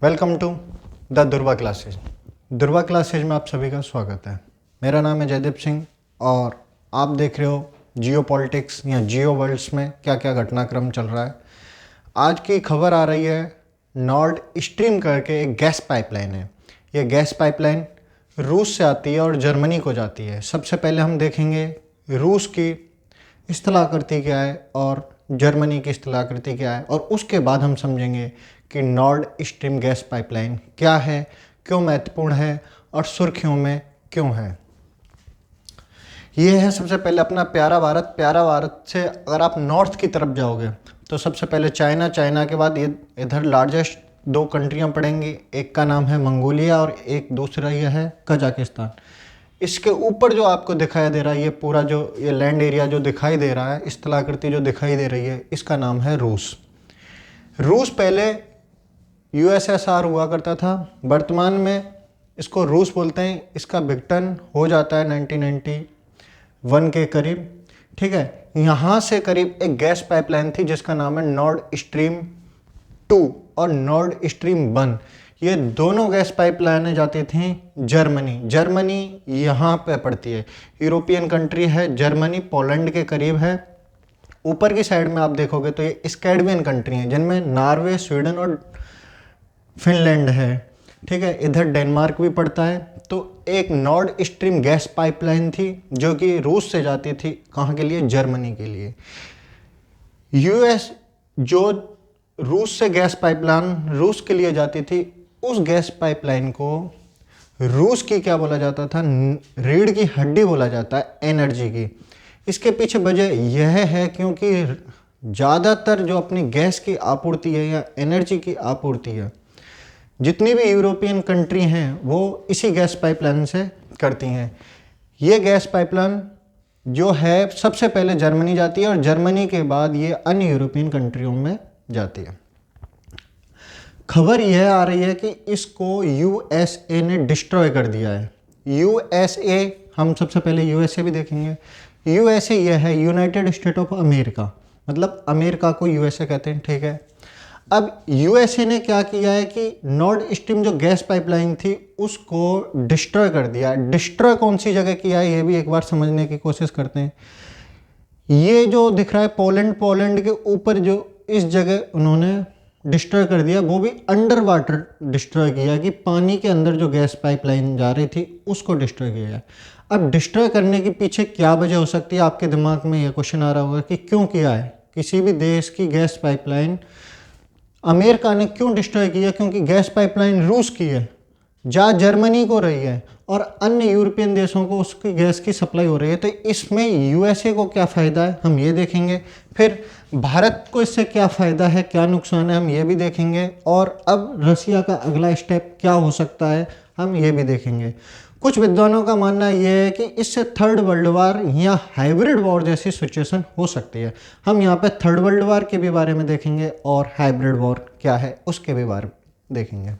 Welcome to the दुर्वा classes. दुर्वा classes में आप सभी का स्वागत है। मेरा नाम है जयदीप सिंह और आप देख रहे हो जियो पॉलिटिक्स या जियो वर्ल्ड्स में क्या क्या घटनाक्रम चल रहा है। आज की खबर आ रही है, नॉर्ड स्ट्रीम करके एक गैस पाइपलाइन है। ये गैस पाइपलाइन रूस से आती है और जर्मनी को जाती है। सबसे पहले हम देखेंगे रूस की स्थलाकृति क्या है और जर्मनी की स्थलाकृति क्या है, और उसके बाद हम समझेंगे कि नॉर्ड स्ट्रीम गैस पाइपलाइन क्या है, क्यों महत्वपूर्ण है और सुर्खियों में क्यों है। ये है सबसे पहले अपना प्यारा भारत। प्यारा भारत से अगर आप नॉर्थ की तरफ जाओगे तो सबसे पहले चाइना, चाइना के बाद ये इधर लार्जेस्ट दो कंट्रियां पड़ेंगी। एक का नाम है मंगोलिया और एक दूसरा ये है कजाकिस्तान। इसके ऊपर जो आपको दिखाई दे रहा है, ये पूरा जो ये लैंड एरिया जो दिखाई दे रहा है, स्थलाकृति जो दिखाई दे रही है, इसका नाम है रूस। रूस पहले यूएसएसआर हुआ करता था, वर्तमान में इसको रूस बोलते हैं। इसका विघटन हो जाता है 1991 के करीब। ठीक है, यहाँ से करीब एक गैस पाइपलाइन थी जिसका नाम है नॉर्ड स्ट्रीम 2 और नॉर्ड स्ट्रीम 1। ये दोनों गैस पाइपलाइनें जाती थी जर्मनी। जर्मनी यहाँ पे पड़ती है, यूरोपियन कंट्री है जर्मनी, पोलैंड के करीब है। ऊपर की साइड में आप देखोगे तो ये स्कैंडिनेवियन कंट्री हैं जिनमें नॉर्वे, स्वीडन और फिनलैंड है। ठीक है, इधर डेनमार्क भी पड़ता है। तो एक नॉर्ड स्ट्रीम गैस पाइपलाइन थी जो कि रूस से जाती थी, कहाँ के लिए? जर्मनी के लिए। यूएस जो रूस से गैस पाइपलाइन रूस के लिए जाती थी, उस गैस पाइपलाइन को रूस की क्या बोला जाता था? रीढ़ की हड्डी बोला जाता है एनर्जी की। इसके पीछे वजह यह है क्योंकि ज़्यादातर जो अपनी गैस की आपूर्ति है या एनर्जी की आपूर्ति है, जितनी भी यूरोपियन कंट्री हैं वो इसी गैस पाइपलाइन से करती हैं। ये गैस पाइपलाइन जो है सबसे पहले जर्मनी जाती है और जर्मनी के बाद ये अन्य यूरोपियन कंट्रियों में जाती है। खबर यह आ रही है कि इसको यूएसए ने डिस्ट्रॉय कर दिया है। यूएसए, हम सबसे पहले यूएसए भी देखेंगे। यूएसए यह है यूनाइटेड स्टेट ऑफ अमेरिका, मतलब अमेरिका को यूएसए कहते हैं। ठीक है, अब यूएसए ने क्या किया है कि नॉर्ड स्ट्रीम जो गैस पाइपलाइन थी उसको डिस्ट्रॉय कर दिया। डिस्ट्रॉय कौन सी जगह किया है ये भी एक बार समझने की कोशिश करते हैं। ये जो दिख रहा है पोलैंड के ऊपर जो इस जगह उन्होंने डिस्ट्रॉय कर दिया, वो भी अंडर वाटर डिस्ट्रॉय किया कि पानी के अंदर जो गैस पाइपलाइन जा रही थी उसको डिस्ट्रॉय किया है। अब डिस्ट्रॉय करने के पीछे क्या वजह हो सकती है? आपके दिमाग में यह क्वेश्चन आ रहा होगा कि क्यों किया है? किसी भी देश की गैस पाइपलाइन अमेरिका ने क्यों डिस्ट्रॉय किया? क्योंकि गैस पाइपलाइन रूस की है, जा जर्मनी को रही है और अन्य यूरोपियन देशों को उसकी गैस की सप्लाई हो रही है। तो इसमें यूएसए को क्या फ़ायदा है, हम ये देखेंगे। फिर भारत को इससे क्या फ़ायदा है, क्या नुकसान है, हम ये भी देखेंगे। और अब रसिया का अगला स्टेप क्या हो सकता है, हम ये भी देखेंगे। कुछ विद्वानों का मानना यह है कि इससे थर्ड वर्ल्ड वार या हाइब्रिड वॉर जैसी सिचुएशन हो सकती है। हम यहाँ पे थर्ड वर्ल्ड वार के भी बारे में देखेंगे और हाइब्रिड वॉर क्या है उसके भी बारे में देखेंगे।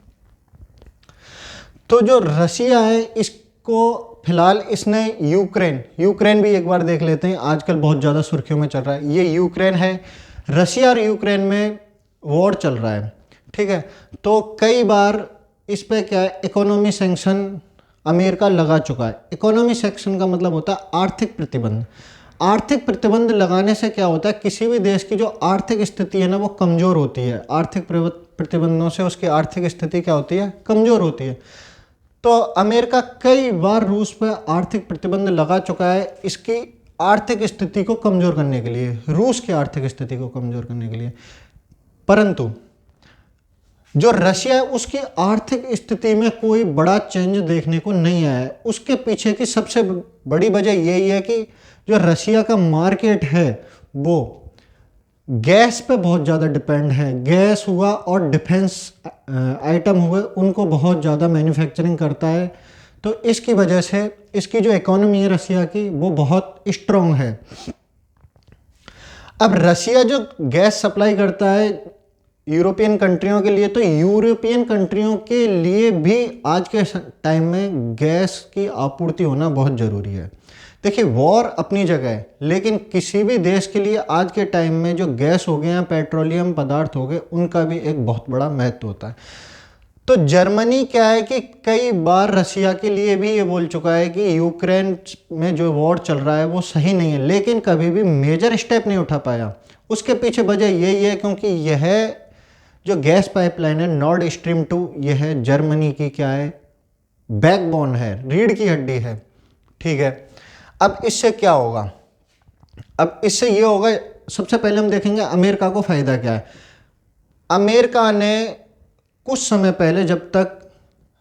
तो जो रसिया है इसको फिलहाल इसने यूक्रेन भी एक बार देख लेते हैं, आजकल बहुत ज़्यादा सुर्खियों में चल रहा है। ये यूक्रेन है, रसिया और यूक्रेन में वॉर चल रहा है। ठीक है, तो कई बार इस पे क्या है, इकोनॉमी सैंक्शन अमेरिका लगा चुका है। इकोनॉमी सैंक्शन का मतलब होता है आर्थिक प्रतिबंध। आर्थिक प्रतिबंध लगाने से क्या होता है, किसी भी देश की जो आर्थिक स्थिति है ना वो कमज़ोर होती है। आर्थिक प्रतिबंधों से उसकी आर्थिक स्थिति क्या होती है? कमज़ोर होती है। तो अमेरिका कई बार रूस पर आर्थिक प्रतिबंध लगा चुका है इसकी आर्थिक स्थिति को कमज़ोर करने के लिए, रूस की आर्थिक स्थिति को कमज़ोर करने के लिए। परंतु जो रशिया है उसकी आर्थिक स्थिति में कोई बड़ा चेंज देखने को नहीं आया है। उसके पीछे की सबसे बड़ी वजह यही है कि जो रशिया का मार्केट है वो गैस पे बहुत ज़्यादा डिपेंड है। गैस हुआ और डिफेंस आइटम हुए, उनको बहुत ज़्यादा मैन्युफैक्चरिंग करता है। तो इसकी वजह से इसकी जो इकोनॉमी है रशिया की वो बहुत स्ट्रॉन्ग है। अब रशिया जो गैस सप्लाई करता है यूरोपियन कंट्रियों के लिए, तो यूरोपियन कंट्रियों के लिए भी आज के टाइम में गैस की आपूर्ति होना बहुत ज़रूरी है। देखिए, वॉर अपनी जगह है, लेकिन किसी भी देश के लिए आज के टाइम में जो गैस हो गए या पेट्रोलियम पदार्थ हो गए, उनका भी एक बहुत बड़ा महत्व होता है। तो जर्मनी क्या है कि कई बार रसिया के लिए भी ये बोल चुका है कि यूक्रेन में जो वॉर चल रहा है वो सही नहीं है, लेकिन कभी भी मेजर स्टेप नहीं उठा पाया। उसके पीछे वजह यही है क्योंकि यह जो गैस पाइपलाइन है नॉर्ड स्ट्रीम 2, यह जर्मनी की क्या है, बैकबोन है, रीढ़ की हड्डी है। ठीक है, अब इससे क्या होगा? अब इससे ये होगा, सबसे पहले हम देखेंगे अमेरिका को फ़ायदा क्या है। अमेरिका ने कुछ समय पहले, जब तक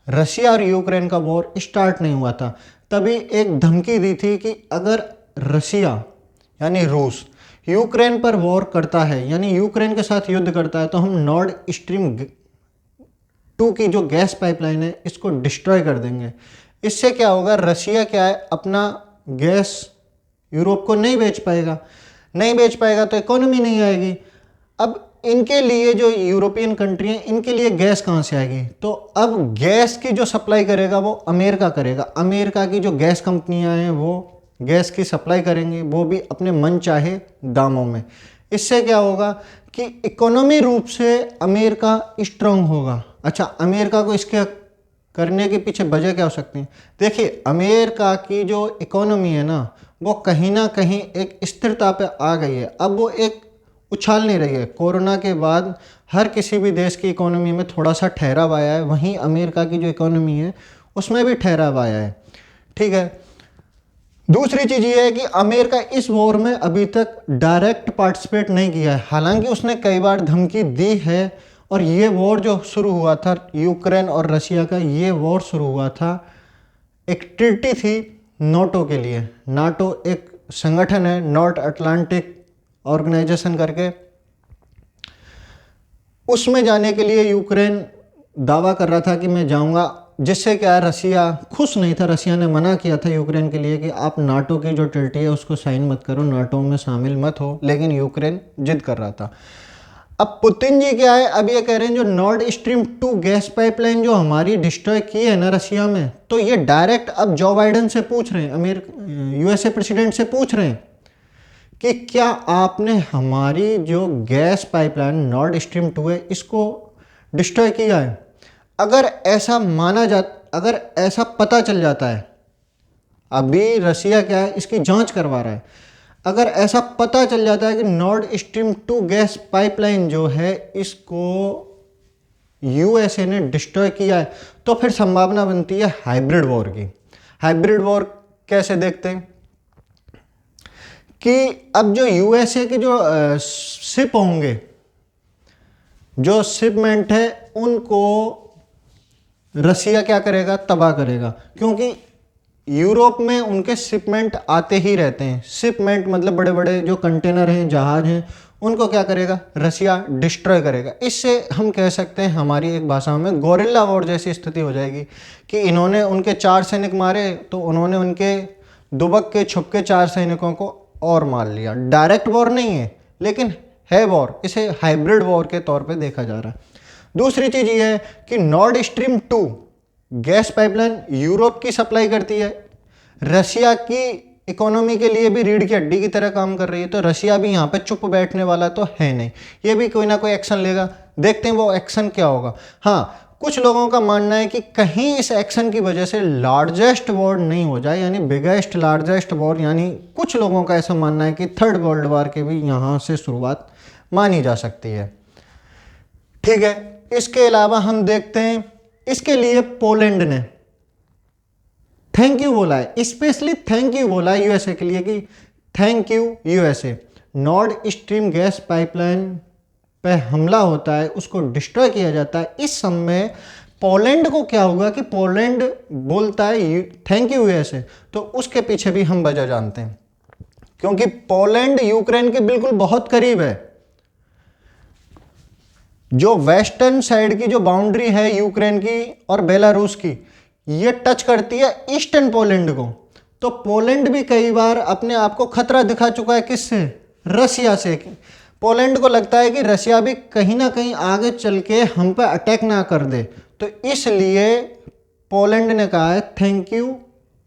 रशिया और यूक्रेन का वॉर स्टार्ट नहीं हुआ था, तभी एक धमकी दी थी कि अगर रशिया यानी रूस यूक्रेन पर वॉर करता है, यानी यूक्रेन के साथ युद्ध करता है, तो हम नॉर्ड स्ट्रीम 2 की जो गैस पाइपलाइन है इसको डिस्ट्रॉय कर देंगे। इससे क्या होगा, रशिया क्या है, अपना गैस यूरोप को नहीं बेच पाएगा, नहीं बेच पाएगा तो इकोनॉमी नहीं आएगी। अब इनके लिए जो यूरोपियन कंट्री हैं, इनके लिए गैस कहाँ से आएगी? तो अब गैस की जो सप्लाई करेगा वो अमेरिका करेगा। अमेरिका की जो गैस कंपनियां हैं वो गैस की सप्लाई करेंगी, वो भी अपने मन चाहे दामों में। इससे क्या होगा कि इकोनॉमी रूप से अमेरिका स्ट्रांग होगा। अच्छा, अमेरिका को इसके करने के पीछे वजह क्या हो सकती है? देखिए, अमेरिका की जो इकोनॉमी है ना, वो कहीं ना कहीं एक स्थिरता पे आ गई है। अब वो एक उछाल नहीं रही है। कोरोना के बाद हर किसी भी देश की इकोनॉमी में थोड़ा सा ठहराव आया है, वहीं अमेरिका की जो इकोनॉमी है उसमें भी ठहराव आया है। ठीक है, दूसरी चीज़ ये है कि अमेरिका इस वॉर में अभी तक डायरेक्ट पार्टिसिपेट नहीं किया है, हालांकि उसने कई बार धमकी दी है। और ये वॉर जो शुरू हुआ था यूक्रेन और रशिया का, ये वॉर शुरू हुआ था, एक ट्रीटी थी नाटो के लिए। नाटो एक संगठन है, नॉर्थ अटलांटिक ऑर्गेनाइजेशन करके। उसमें जाने के लिए यूक्रेन दावा कर रहा था कि मैं जाऊंगा, जिससे क्या रसिया खुश नहीं था। रसिया ने मना किया था यूक्रेन के लिए कि आप नाटो की जो ट्रीटी है उसको साइन मत करो, नाटो में शामिल मत हो, लेकिन यूक्रेन जिद कर रहा था। अब पुतिन जी क्या है, अब ये कह रहे हैं जो नॉर्ड स्ट्रीम 2 गैस पाइपलाइन जो हमारी डिस्ट्रॉय की है ना रसिया में, तो ये डायरेक्ट अब जो बाइडन से पूछ रहे हैं, यूएसए प्रेसिडेंट से पूछ रहे हैं कि क्या आपने हमारी जो गैस पाइपलाइन नॉर्ड स्ट्रीम 2 है इसको डिस्ट्रॉय किया है? अगर ऐसा अगर ऐसा पता चल जाता है, अभी रसिया क्या है इसकी जांच करवा रहा है, अगर ऐसा पता चल जाता है कि नॉर्ड स्ट्रीम 2 गैस पाइपलाइन जो है इसको यूएसए ने डिस्ट्रॉय किया है, तो फिर संभावना बनती है हाइब्रिड वॉर की। हाइब्रिड वॉर कैसे देखते हैं कि अब जो यूएसए के जो शिप होंगे, जो शिपमेंट है, उनको रसिया क्या करेगा, तबाह करेगा। क्योंकि यूरोप में उनके शिपमेंट आते ही रहते हैं। शिपमेंट मतलब बड़े बड़े जो कंटेनर हैं, जहाज हैं, उनको क्या करेगा, रसिया डिस्ट्रॉय करेगा। इससे हम कह सकते हैं हमारी एक भाषा में गोरिल्ला वॉर जैसी स्थिति हो जाएगी कि इन्होंने उनके 4 सैनिक मारे तो उन्होंने उनके दुबक के छुप के 4 सैनिकों को और मार लिया। डायरेक्ट वॉर नहीं है, लेकिन है वॉर। इसे हाइब्रिड वॉर के तौर पे देखा जा रहा है। दूसरी चीज़ ये है कि Nord stream 2 gas pipeline Europe की सप्लाई करती है, रसिया की इकोनॉमी के लिए भी रीढ़ की हड्डी की तरह काम कर रही है। तो रसिया भी यहाँ पे चुप बैठने वाला तो है नहीं, ये भी कोई ना कोई एक्शन लेगा। देखते हैं वो एक्शन क्या होगा। हाँ, कुछ लोगों का मानना है कि कहीं इस एक्शन की वजह से लार्जेस्ट वॉर नहीं हो जाए, यानी बिगेस्ट लार्जेस्ट वॉर, यानी कुछ लोगों का ऐसा मानना है कि थर्ड वर्ल्ड वॉर के भी यहाँ से शुरुआत मानी जा सकती है। ठीक है, इसके अलावा हम देखते हैं, इसके लिए पोलैंड ने थैंक यू बोला है, स्पेशली थैंक यू बोला है यूएसए के लिए कि thank U USA. Nord stream gas pipeline पे हमला होता है, उसको डिस्ट्रॉय किया जाता है। इस समय पोलैंड को क्या होगा कि पोलैंड बोलता है थैंक यू यूएसए, तो उसके पीछे भी हम वजह जानते हैं, क्योंकि पोलैंड यूक्रेन के बिल्कुल बहुत करीब है। जो वेस्टर्न साइड की जो बाउंड्री है यूक्रेन की और बेलारूस की, ये टच करती है ईस्टर्न पोलैंड को। तो पोलैंड भी कई बार अपने आप को खतरा दिखा चुका है, किससे, रसिया से। पोलैंड को लगता है कि रसिया भी कहीं ना कहीं आगे चल के हम पे अटैक ना कर दे, तो इसलिए पोलैंड ने कहा है थैंक यू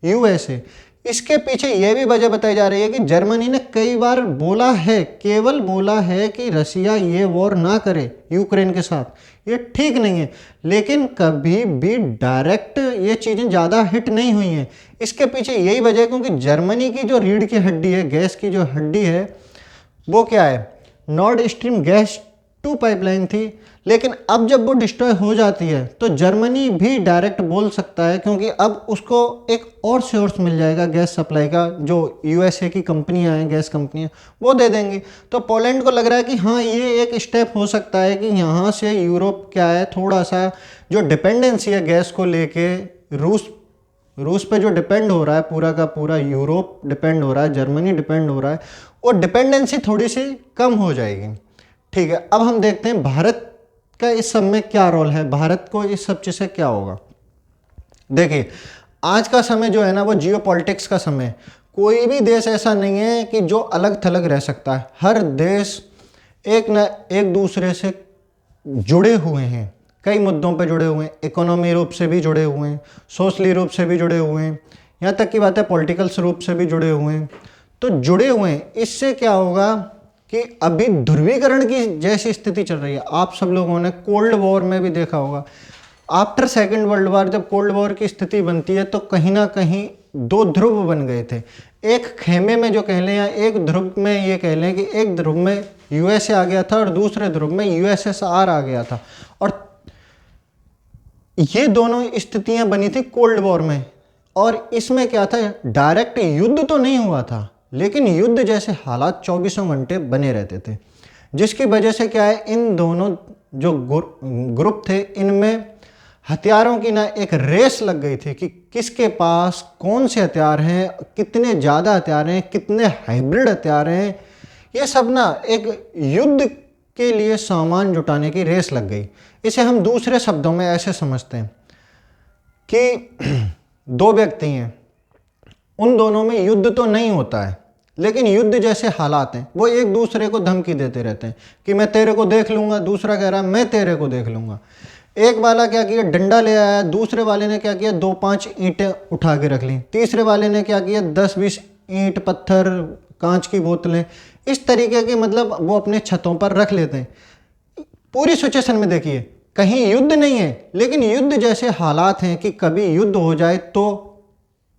यूएसए। इसके पीछे यह भी वजह बताई जा रही है कि जर्मनी ने कई बार बोला है, केवल बोला है कि रसिया ये वॉर ना करे यूक्रेन के साथ, ये ठीक नहीं है, लेकिन कभी भी डायरेक्ट ये चीज़ें ज़्यादा हिट नहीं हुई हैं। इसके पीछे यही वजह है क्योंकि जर्मनी की जो रीढ़ की हड्डी है, गैस की जो हड्डी है, वो क्या है, नॉर्ड स्ट्रीम गैस 2 पाइपलाइन थी। लेकिन अब जब वो डिस्ट्रॉय हो जाती है तो जर्मनी भी डायरेक्ट बोल सकता है, क्योंकि अब उसको एक और सोर्स मिल जाएगा गैस सप्लाई का, जो यूएसए की कंपनियां हैं, गैस कंपनियां, वो दे देंगी। तो पोलैंड को लग रहा है कि हाँ, ये एक स्टेप हो सकता है कि यहाँ से यूरोप क्या है, थोड़ा सा जो डिपेंडेंसी है गैस को लेके, रूस पे जो डिपेंड हो रहा है, पूरा का पूरा यूरोप डिपेंड हो रहा है, जर्मनी डिपेंड हो रहा है, वो डिपेंडेंसी थोड़ी सी कम हो जाएगी। ठीक है, अब हम देखते हैं भारत का इस सब में क्या रोल है, भारत को इस सब चीज़ से क्या होगा। देखिए, आज का समय जो है ना, वो जियो पॉलिटिक्स का समय है। कोई भी देश ऐसा नहीं है कि जो अलग थलग रह सकता है। हर देश एक न एक दूसरे से जुड़े हुए हैं, कई मुद्दों पे जुड़े हुए हैं, इकोनॉमी रूप से भी जुड़े हुए हैं, सोशली रूप से भी जुड़े हुए हैं, यहाँ तक की बात है पॉलिटिकल रूप से भी जुड़े हुए हैं। तो जुड़े हुए हैं, इससे क्या होगा कि अभी ध्रुवीकरण की जैसी स्थिति चल रही है। आप सब लोगों ने कोल्ड वॉर में भी देखा होगा, आफ्टर सेकेंड वर्ल्ड वॉर जब कोल्ड वॉर की स्थिति बनती है तो कहीं ना कहीं 2 ध्रुव बन गए थे। एक खेमे में जो कह लें, या एक ध्रुव में ये कह लें कि एक ध्रुव में यूएसए आ गया था और दूसरे ध्रुव में यूएसएसआर आ गया था, और ये दोनों स्थितियां बनी थी कोल्ड वॉर में। और इसमें क्या था, डायरेक्ट युद्ध तो नहीं हुआ था, लेकिन युद्ध जैसे हालात 24 घंटे बने रहते थे, जिसकी वजह से क्या है, इन दोनों जो ग्रुप थे, इनमें हथियारों की ना एक रेस लग गई थी कि किसके पास कौन से हथियार हैं, कितने ज़्यादा हथियार हैं, कितने हाइब्रिड हथियार हैं। ये सब ना एक युद्ध के लिए सामान जुटाने की रेस लग गई। इसे हम दूसरे शब्दों में ऐसे समझते हैं कि 2 व्यक्ति हैं, उन दोनों में युद्ध तो नहीं होता है, लेकिन युद्ध जैसे हालात हैं, वो एक दूसरे को धमकी देते रहते हैं कि मैं तेरे को देख लूँगा, दूसरा कह रहा है मैं तेरे को देख लूँगा। एक वाला क्या किया, डंडा ले आया, दूसरे वाले ने क्या किया, 2-5 ईंटें उठा के रख ली, तीसरे वाले ने क्या किया, 10-20 ईंट, पत्थर, कांच की बोतलें, इस तरीके के मतलब वो अपने छतों पर रख लेते हैं। पूरी सिचुएशन में देखिए, कहीं युद्ध नहीं है, लेकिन युद्ध जैसे हालात हैं कि कभी युद्ध हो जाए तो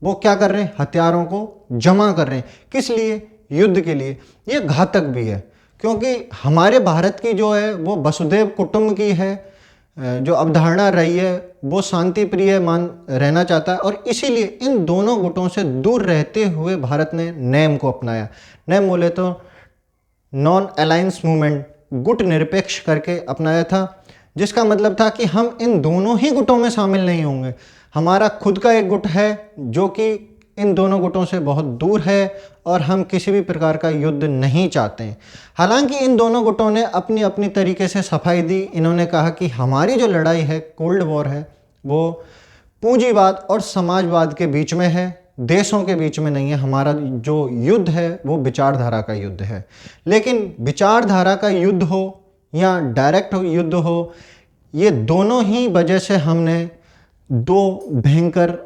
वो क्या कर रहे हैं, हथियारों को जमा कर रहे हैं। किस लिए, युद्ध के लिए। ये घातक भी है, क्योंकि हमारे भारत की जो है वो वसुधैव कुटुंब की है, जो अवधारणा रही है, वो शांति प्रिय मान रहना चाहता है, और इसीलिए इन दोनों गुटों से दूर रहते हुए भारत ने नेम को अपनाया। नेम बोले तो नॉन अलायंस मूवमेंट, गुट निरपेक्ष करके अपनाया था, जिसका मतलब था कि हम इन दोनों ही गुटों में शामिल नहीं होंगे। हमारा खुद का एक गुट है जो कि इन दोनों गुटों से बहुत दूर है, और हम किसी भी प्रकार का युद्ध नहीं चाहते हैं। हालांकि इन दोनों गुटों ने अपनी अपनी तरीके से सफाई दी। इन्होंने कहा कि हमारी जो लड़ाई है, कोल्ड वॉर है, वो पूंजीवाद और समाजवाद के बीच में है, देशों के बीच में नहीं है। हमारा जो युद्ध है वो विचारधारा का युद्ध है। लेकिन विचारधारा का युद्ध हो या डायरेक्ट युद्ध हो, ये दोनों ही वजह से हमने 2 भयंकर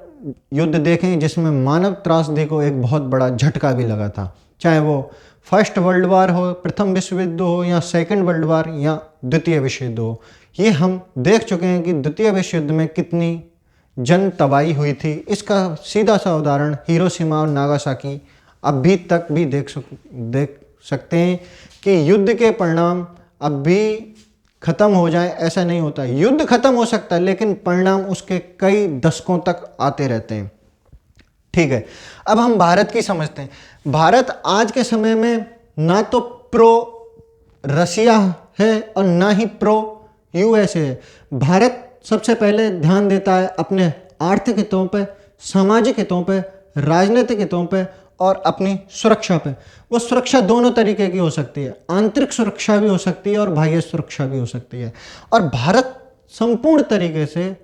युद्ध देखे, जिसमें मानव त्रासदी को एक बहुत बड़ा झटका भी लगा था। चाहे वो फर्स्ट वर्ल्ड वार हो, प्रथम विश्व युद्ध हो, या सेकंड वर्ल्ड वार, या द्वितीय विश्व युद्ध हो। ये हम देख चुके हैं कि द्वितीय विश्व युद्ध में कितनी जन तबाही हुई थी। इसका सीधा सा उदाहरण हिरोशिमा और नागासाकी अभी तक भी देख सकते हैं कि युद्ध के परिणाम अब भी खत्म हो जाए ऐसा नहीं होता। युद्ध खत्म हो सकता है, लेकिन परिणाम उसके कई दशकों तक आते रहते हैं। ठीक है, अब हम भारत की समझते हैं। भारत आज के समय में ना तो प्रो रसिया है और ना ही प्रो यूएसए है। भारत सबसे पहले ध्यान देता है अपने आर्थिक हितों पे, सामाजिक हितों पे, राजनीतिक हितों पे और अपनी सुरक्षा पे। वो सुरक्षा दोनों तरीके की हो सकती है, आंतरिक सुरक्षा भी हो सकती है और बाह्य सुरक्षा भी हो सकती है। और भारत संपूर्ण तरीके से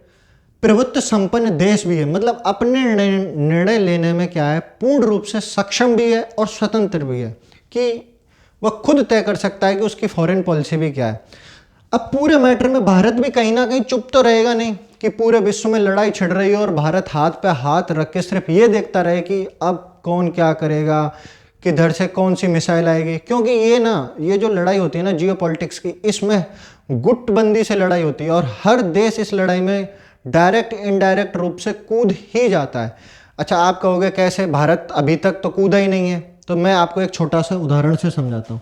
प्रभुत्व संपन्न देश भी है, मतलब अपने निर्णय लेने में क्या है, पूर्ण रूप से सक्षम भी है और स्वतंत्र भी है कि वह खुद तय कर सकता है कि उसकी फॉरेन पॉलिसी भी क्या है। अब पूरे मैटर में भारत भी कहीं ना कहीं चुप तो रहेगा नहीं कि पूरे विश्व में लड़ाई छिड़ रही है और भारत हाथ पे हाथ रख के सिर्फ ये देखता रहे कि अब कौन क्या करेगा, किधर से कौन सी मिसाइल आएगी, क्योंकि ये जो लड़ाई होती है ना जियोपॉलिटिक्स की, इसमें गुटबंदी से लड़ाई होती है और हर देश इस लड़ाई में डायरेक्ट इनडायरेक्ट रूप से कूद ही जाता है। अच्छा, आप कहोगे कैसे, भारत अभी तक तो कूदा ही नहीं है। तो मैं आपको एक छोटा सा उदाहरण से समझाता हूँ।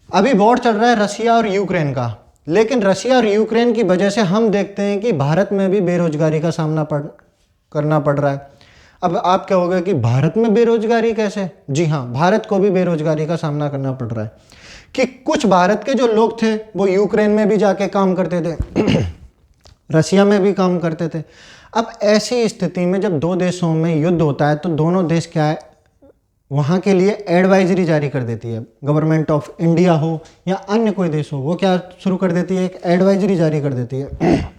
अभी वॉर चल रहा है रसिया और यूक्रेन का, लेकिन रसिया और यूक्रेन की वजह से हम देखते हैं कि भारत में भी बेरोजगारी का सामना करना पड़ रहा है। अब आप कहोगे कि भारत में बेरोजगारी कैसे? जी हाँ, भारत को भी बेरोजगारी का सामना करना पड़ रहा है कि कुछ भारत के जो लोग थे वो यूक्रेन में भी जाके काम करते थे रसिया में भी काम करते थे। अब ऐसी स्थिति में जब दो देशों में युद्ध होता है तो दोनों देश क्या है, वहाँ के लिए एडवाइजरी जारी कर देती है। गवर्नमेंट ऑफ इंडिया हो या अन्य कोई देश हो, वो क्या शुरू कर देती है, एक एडवाइजरी जारी कर देती है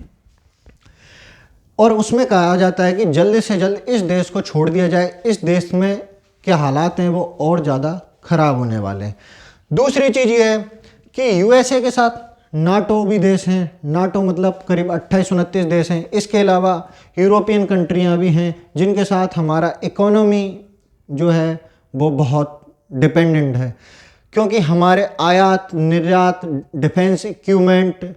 और उसमें कहा जाता है कि जल्द से जल्द इस देश को छोड़ दिया जाए, इस देश में क्या हालात हैं वो और ज़्यादा खराब होने वाले हैं। दूसरी चीज़ ये है कि यूएसए के साथ नाटो भी देश हैं, नाटो मतलब करीब 28-29 देश हैं। इसके अलावा यूरोपियन कंट्रियां भी हैं जिनके साथ हमारा इकोनॉमी जो है वो बहुत डिपेंडेंट है, क्योंकि हमारे आयात निर्यात, डिफेंस इक्विपमेंट,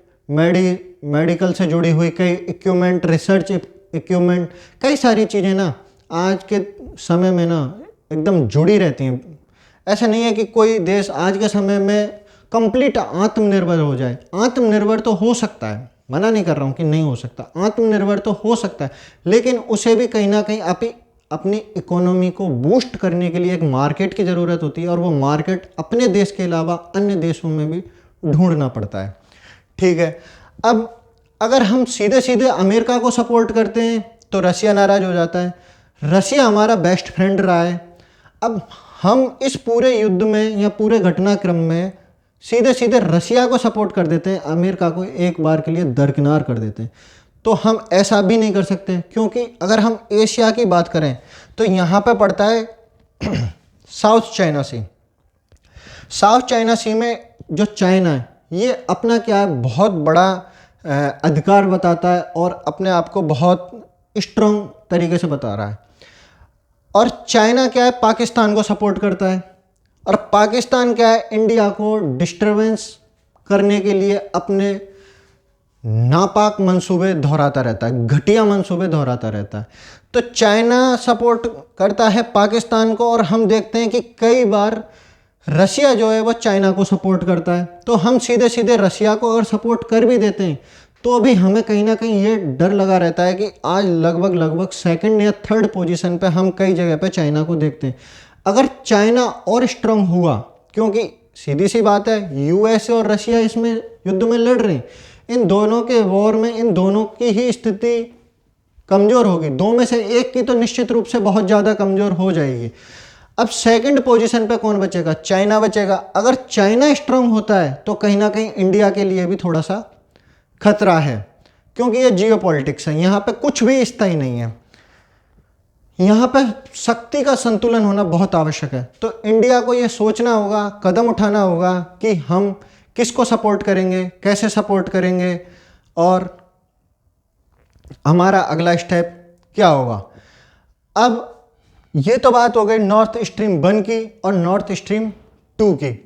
मेडिकल से जुड़ी हुई कई इक्विपमेंट, रिसर्च इक्विपमेंट, कई सारी चीज़ें ना आज के समय में ना एकदम जुड़ी रहती हैं। ऐसा नहीं है कि कोई देश आज के समय में कंप्लीट आत्मनिर्भर हो जाए। आत्मनिर्भर तो हो सकता है, मना नहीं कर रहा हूँ कि नहीं हो सकता, आत्मनिर्भर तो हो सकता है, लेकिन उसे भी कहीं ना कहीं अपनी इकोनॉमी को बूस्ट करने के लिए एक मार्केट की ज़रूरत होती है और वो मार्केट अपने देश के अलावा अन्य देशों में भी ढूंढना पड़ता है। ठीक है, अब अगर हम सीधे सीधे अमेरिका को सपोर्ट करते हैं तो रसिया नाराज़ हो जाता है। रसिया हमारा बेस्ट फ्रेंड रहा है। अब हम इस पूरे युद्ध में या पूरे घटनाक्रम में सीधे सीधे रसिया को सपोर्ट कर देते हैं, अमेरिका को एक बार के लिए दरकिनार कर देते हैं। तो हम ऐसा भी नहीं कर सकते, क्योंकि अगर हम एशिया की बात करें तो यहाँ पे पड़ता है साउथ चाइना सी। साउथ चाइना सी में जो चाइना है ये अपना क्या है, बहुत बड़ा अधिकार बताता है और अपने आप को बहुत स्ट्रॉन्ग तरीके से बता रहा है। और चाइना क्या है, पाकिस्तान को सपोर्ट करता है, और पाकिस्तान क्या है, इंडिया को डिस्टरबेंस करने के लिए अपने नापाक मंसूबे दोहराता रहता है, घटिया मंसूबे दोहराता रहता है। तो चाइना सपोर्ट करता है पाकिस्तान को और हम देखते हैं कि कई बार रसिया जो है वो चाइना को सपोर्ट करता है। तो हम सीधे सीधे रसिया को अगर सपोर्ट कर भी देते हैं तो भी हमें कहीं ना कहीं ये डर लगा रहता है कि आज लगभग सेकंड या थर्ड पोजीशन पे हम कई जगह पे चाइना को देखते हैं। अगर चाइना और स्ट्रांग हुआ, क्योंकि सीधी सी बात है यूएसए और रशिया इसमें युद्ध में लड़ रहे हैं, इन दोनों के वॉर में इन दोनों की ही स्थिति कमज़ोर होगी। दो में से एक की तो निश्चित रूप से बहुत ज़्यादा कमज़ोर हो जाएगी। अब सेकंड पोजीशन पे कौन बचेगा? चाइना बचेगा। अगर चाइना स्ट्रांग होता है तो कहीं ना कहीं इंडिया के लिए भी थोड़ा सा खतरा है, क्योंकि ये जियोपॉलिटिक्स है, यहाँ पे कुछ भी स्थायी नहीं है, यहाँ पे शक्ति का संतुलन होना बहुत आवश्यक है। तो इंडिया को ये सोचना होगा, कदम उठाना होगा कि हम किसको सपोर्ट करेंगे, कैसे सपोर्ट करेंगे और हमारा अगला स्टेप क्या होगा। अब ये तो बात हो गई नॉर्थ स्ट्रीम 1 की और नॉर्थ स्ट्रीम 2 की।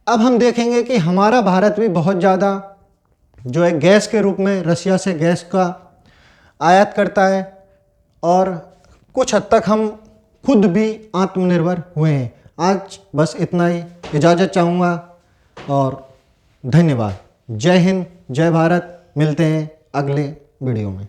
अब हम देखेंगे कि हमारा भारत भी बहुत ज़्यादा जो है गैस के रूप में रसिया से गैस का आयात करता है और कुछ हद तक हम खुद भी आत्मनिर्भर हुए हैं। आज बस इतना ही, इजाज़त चाहूँगा और धन्यवाद। जय हिंद, जय भारत। मिलते हैं अगले वीडियो में।